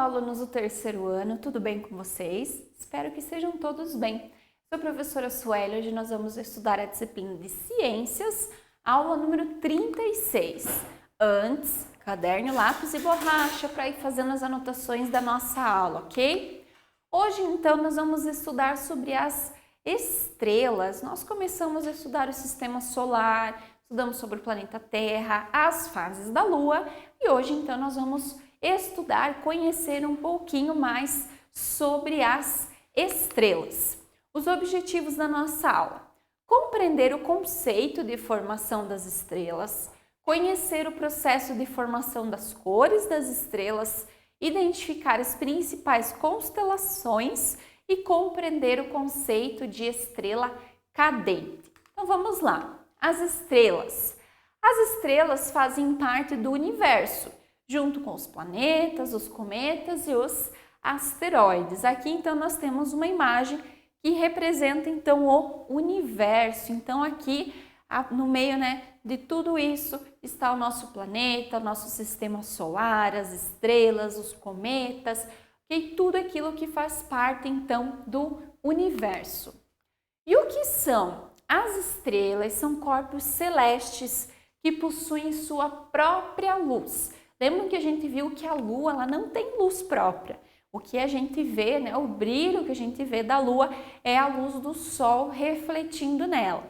alunos do terceiro ano, tudo bem com vocês? Espero que estejam todos bem. Sou a professora Sueli, hoje nós vamos estudar a disciplina de Ciências, aula número 36. Antes, caderno, lápis e borracha para ir fazendo as anotações da nossa aula, ok? Hoje, então, nós vamos estudar sobre as estrelas. Nós começamos a estudar o sistema solar, estudamos sobre o planeta Terra, as fases da Lua e hoje, então, nós vamos estudar, conhecer um pouquinho mais sobre as estrelas. Os objetivos da nossa aula: compreender o conceito de formação das estrelas, conhecer o processo de formação das cores das estrelas, identificar as principais constelações e compreender o conceito de estrela cadente. Então vamos lá. As estrelas. As estrelas fazem parte do universo, junto com os planetas, os cometas e os asteroides. Aqui então nós temos uma imagem que representa então o universo. Então aqui no meio, de tudo isso está o nosso planeta, o nosso sistema solar, as estrelas, os cometas, e tudo aquilo que faz parte então do universo. E o que são? As estrelas são corpos celestes que possuem sua própria luz. Lembram que a gente viu que a Lua ela não tem luz própria. O que a gente vê, o brilho que a gente vê da Lua é a luz do Sol refletindo nela.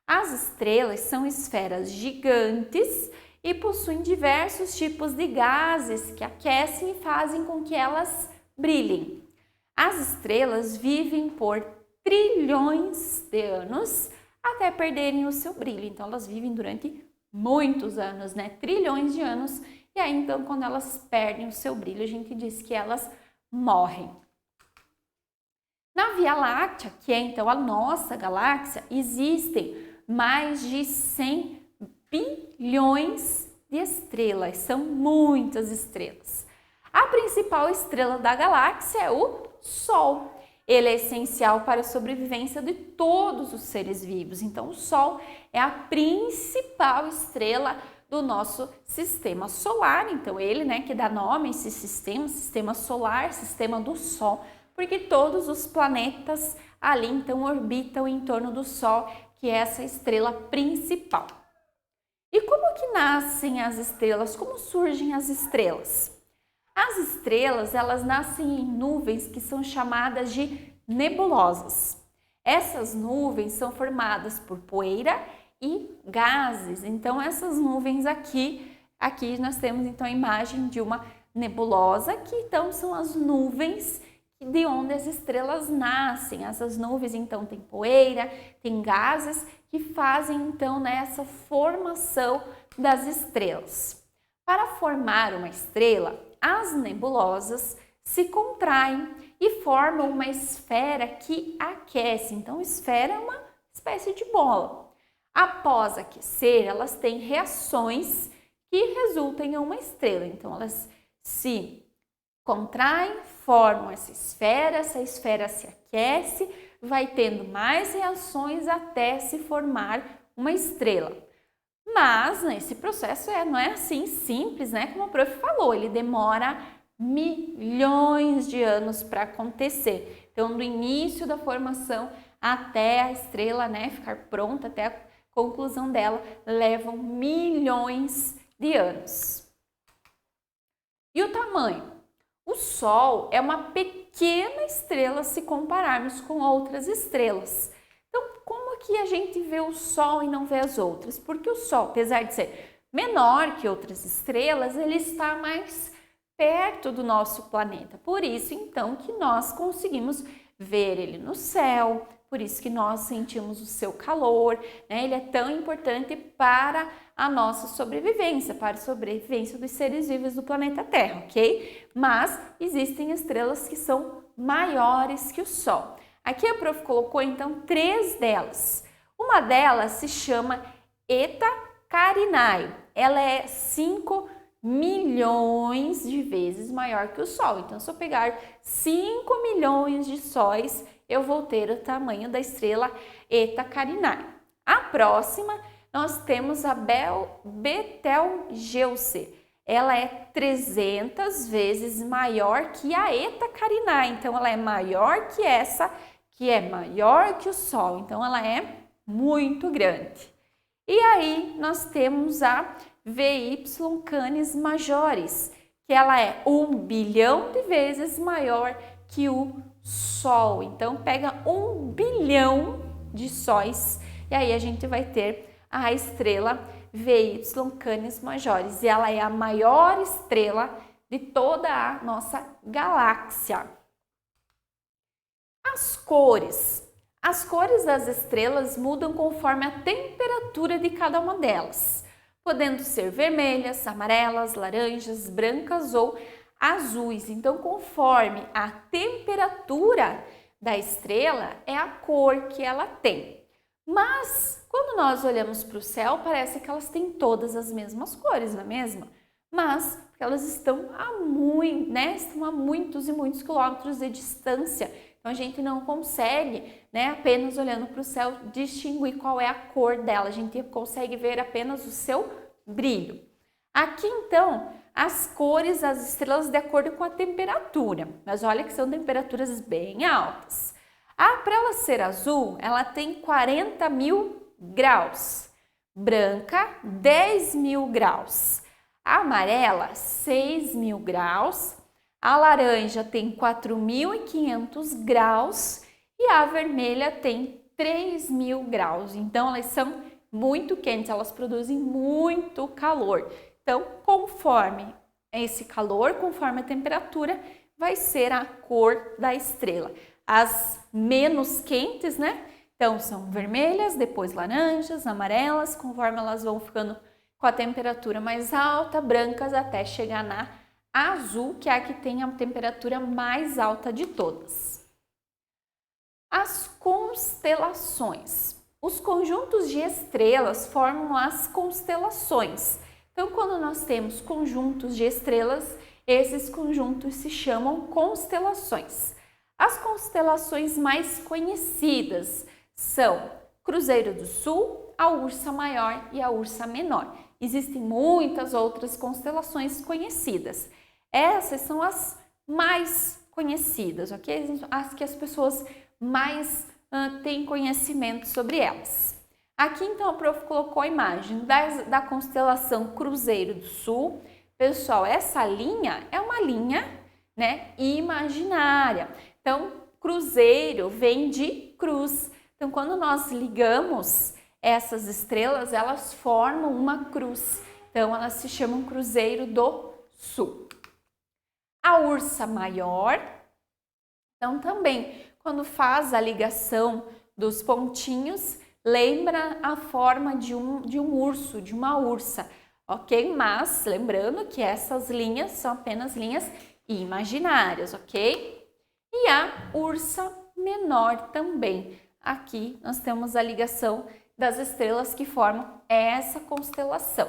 As estrelas são esferas gigantes e possuem diversos tipos de gases que aquecem e fazem com que elas brilhem. As estrelas vivem por trilhões de anos até perderem o seu brilho. Então, elas vivem durante muitos anos, trilhões de anos. E aí, então, quando elas perdem o seu brilho, a gente diz que elas morrem. Na Via Láctea, que é então a nossa galáxia, existem mais de 100 bilhões de estrelas. São muitas estrelas. A principal estrela da galáxia é o Sol. Ele é essencial para a sobrevivência de todos os seres vivos. Então, o Sol é a principal estrela do nosso sistema solar. Então, ele, que dá nome a esse sistema solar, sistema do Sol, porque todos os planetas ali, então, orbitam em torno do Sol, que é essa estrela principal. E como que nascem as estrelas? Como surgem as estrelas? As estrelas, elas nascem em nuvens que são chamadas de nebulosas. Essas nuvens são formadas por poeira e gases. Então, essas nuvens aqui nós temos então a imagem de uma nebulosa, que então são as nuvens de onde as estrelas nascem. Essas nuvens então têm poeira, têm gases que fazem então essa formação das estrelas. Para formar uma estrela, as nebulosas se contraem e formam uma esfera que aquece. Então, esfera é uma espécie de bola. Após aquecer, elas têm reações que resultam em uma estrela. Então, elas se contraem, formam essa esfera se aquece, vai tendo mais reações até se formar uma estrela. Mas esse processo não é assim simples, como o prof falou, ele demora milhões de anos para acontecer. Então, do início da formação até a estrela ficar pronta, até a conclusão dela, levam milhões de anos. E o tamanho? O Sol é uma pequena estrela se compararmos com outras estrelas. Então, como que a gente vê o Sol e não vê as outras? Porque o Sol, apesar de ser menor que outras estrelas, ele está mais perto do nosso planeta. Por isso, então, que nós conseguimos ver ele no céu, por isso que nós sentimos o seu calor, Ele é tão importante para a nossa sobrevivência, para a sobrevivência dos seres vivos do planeta Terra, ok? Mas existem estrelas que são maiores que o Sol. Aqui a prof colocou, então, 3 delas. Uma delas se chama Eta Carinae. Ela é 5 milhões de vezes maior que o Sol. Então, se eu pegar 5 milhões de sóis, eu vou ter o tamanho da estrela Eta Carinae. A próxima, nós temos a Betelgeuse. ela é 300 vezes maior que a Eta Carinae. Então, ela é maior que essa, que é maior que o Sol. Então, ela é muito grande. E aí, nós temos a VY Canis Majoris, que ela é 1 bilhão de vezes maior que o Sol. Então, pega 1 bilhão de sóis e aí a gente vai ter a estrela VY Canis Majoris. E ela é a maior estrela de toda a nossa galáxia. As cores. As cores das estrelas mudam conforme a temperatura de cada uma delas, podendo ser vermelhas, amarelas, laranjas, brancas ou azuis. Então, conforme a temperatura da estrela, é a cor que ela tem. Mas, quando nós olhamos para o céu, parece que elas têm todas as mesmas cores, não é mesmo? Mas, elas estão a muitos e muitos quilômetros de distância. Então, a gente não consegue, apenas olhando para o céu, distinguir qual é a cor dela. A gente consegue ver apenas o seu brilho. Aqui, então, as cores das estrelas de acordo com a temperatura. Mas olha que são temperaturas bem altas. Para ela ser azul, ela tem 40.000 graus. Branca, 10.000 graus. A amarela, 6.000 graus. A laranja tem 4.500 graus e a vermelha tem 3.000 graus. Então, elas são muito quentes, elas produzem muito calor. Então, conforme esse calor, conforme a temperatura, vai ser a cor da estrela. As menos quentes, Então, são vermelhas, depois laranjas, amarelas, conforme elas vão ficando com a temperatura mais alta, brancas, até chegar na azul, que é a que tem a temperatura mais alta de todas. As constelações. Os conjuntos de estrelas formam as constelações. Então, quando nós temos conjuntos de estrelas, esses conjuntos se chamam constelações. As constelações mais conhecidas são Cruzeiro do Sul, a Ursa Maior e a Ursa Menor. Existem muitas outras constelações conhecidas. Essas são as mais conhecidas, ok? As que as pessoas mais têm conhecimento sobre elas. Aqui, então, a prof colocou a imagem da constelação Cruzeiro do Sul. Pessoal, essa linha é uma linha, imaginária. Então, cruzeiro vem de cruz. Então, quando nós ligamos essas estrelas, elas formam uma cruz. Então, elas se chamam Cruzeiro do Sul. A Ursa Maior, então também, quando faz a ligação dos pontinhos, lembra a forma de um urso, de uma ursa, ok? Mas, lembrando que essas linhas são apenas linhas imaginárias, ok? E a Ursa Menor também. Aqui nós temos a ligação das estrelas que formam essa constelação.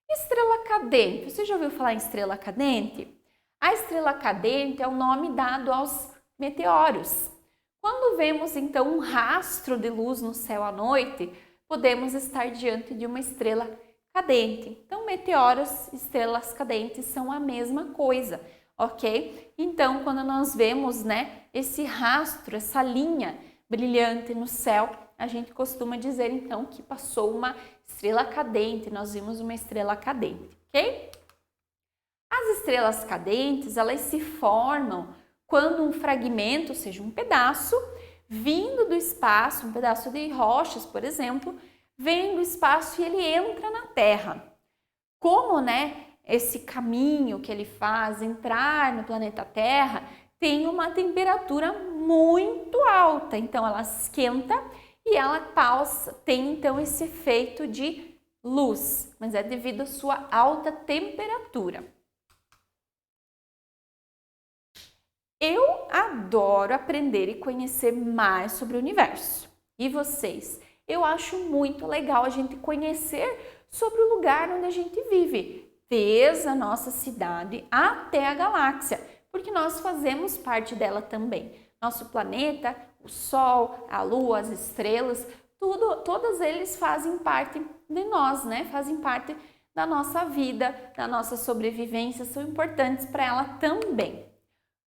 Estrela cadente. Você já ouviu falar em estrela cadente? A estrela cadente é o nome dado aos meteoros. Quando vemos, então, um rastro de luz no céu à noite, podemos estar diante de uma estrela cadente. Então, meteoros e estrelas cadentes são a mesma coisa, ok? Então, quando nós vemos, esse rastro, essa linha brilhante no céu, a gente costuma dizer, então, que passou uma estrela cadente, nós vimos uma estrela cadente, ok? As estrelas cadentes, elas se formam quando um fragmento, ou seja, um pedaço, vindo do espaço, um pedaço de rochas, por exemplo, vem do espaço e ele entra na Terra. Como, esse caminho que ele faz entrar no planeta Terra tem uma temperatura muito alta, então ela esquenta e ela tem então esse efeito de luz, mas é devido à sua alta temperatura. Eu adoro aprender e conhecer mais sobre o universo. E vocês? Eu acho muito legal a gente conhecer sobre o lugar onde a gente vive, desde a nossa cidade até a galáxia, porque nós fazemos parte dela também. Nosso planeta, o Sol, a Lua, as estrelas, todos eles fazem parte de nós, fazem parte da nossa vida, da nossa sobrevivência, são importantes para ela também.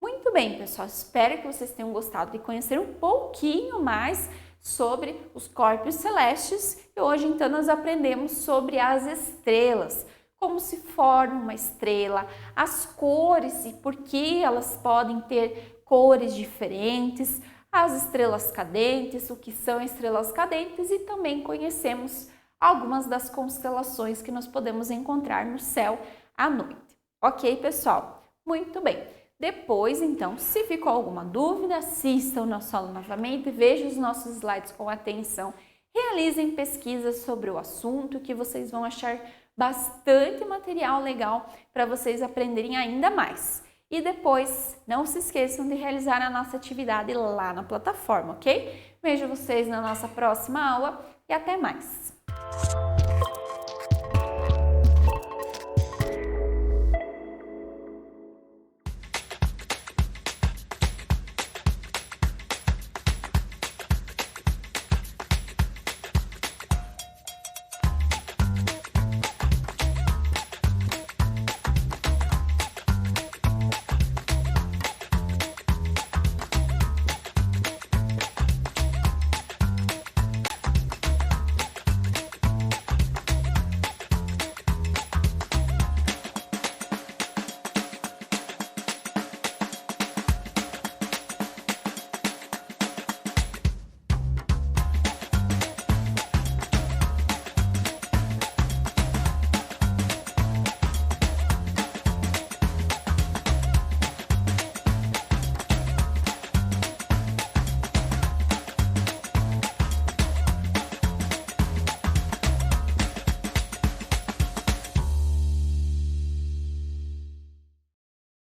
Muito bem, pessoal, espero que vocês tenham gostado de conhecer um pouquinho mais sobre os corpos celestes e hoje então nós aprendemos sobre as estrelas, como se forma uma estrela, as cores e por que elas podem ter cores diferentes, as estrelas cadentes, o que são estrelas cadentes e também conhecemos algumas das constelações que nós podemos encontrar no céu à noite. Ok, pessoal? Muito bem. Depois, então, se ficou alguma dúvida, assistam o nosso aula novamente, vejam os nossos slides com atenção, realizem pesquisas sobre o assunto que vocês vão achar bastante material legal para vocês aprenderem ainda mais. E depois, não se esqueçam de realizar a nossa atividade lá na plataforma, ok? Vejo vocês na nossa próxima aula e até mais!